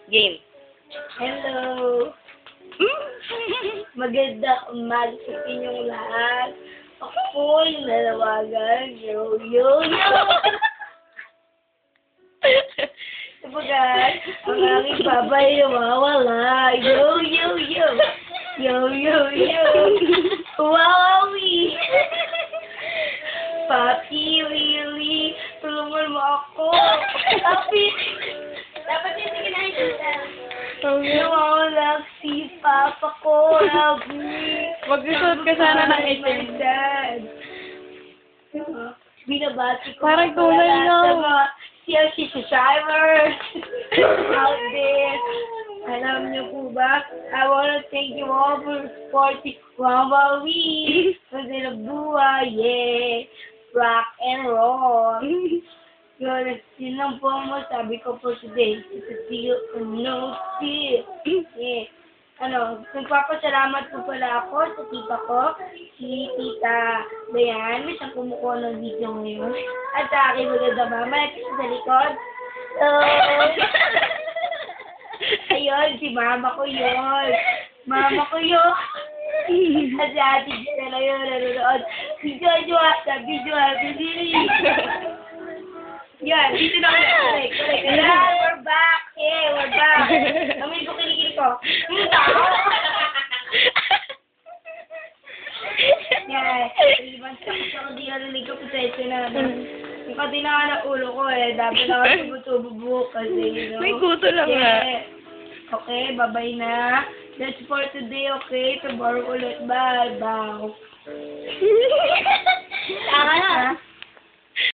Game. Hello! Magandang umaga sa inyong lahat. Ako po yung nanawagan. Yo, yo, yo! Sabagat, ang aming babay nawawala. Yo, yo, yo! Yo, yo, yo! Wowie! Papi, Lily, tulungan mo ako. Papi! Dapat yung sige na kita. Nawawala si Papa ko. Help me. Magsusuot ka sana ng My itim. dad. Binabati ko. Parang tunay na. Siya si subscribers out there. Alam niyo po ba? I wanna thank you all for supporting Mama Wee. Kasi nagbuhay, yeah. Rock and roll. Yun lang po mo sabi ko po today. It's a deal or no deal. Yeah. Nagpapasalamat po pala ako sa tita ko, si Tita Dayan. May siyang kumukuha ng video ngayon. At sa akin maganda mama, sa likod. So, ayun, si mama ko yun. Mama ko yun. At si ate Gisela yun, nanonood. Si Jojo, sa video, Billy. Yan, dito na ako nag-correct. Ayan, we're back. Yeah, we're back. Amoy ko kilikili ko. Yan, ibang sa di narinig ko pasensya na. Yung katinangan ng ulo ko dapat na ako tubo-tubo kasi, you know. May kuto lang nga. Okay, bye-bye na. That's for today, okay? Tomorrow ulit. Bye. Bye. Tama na.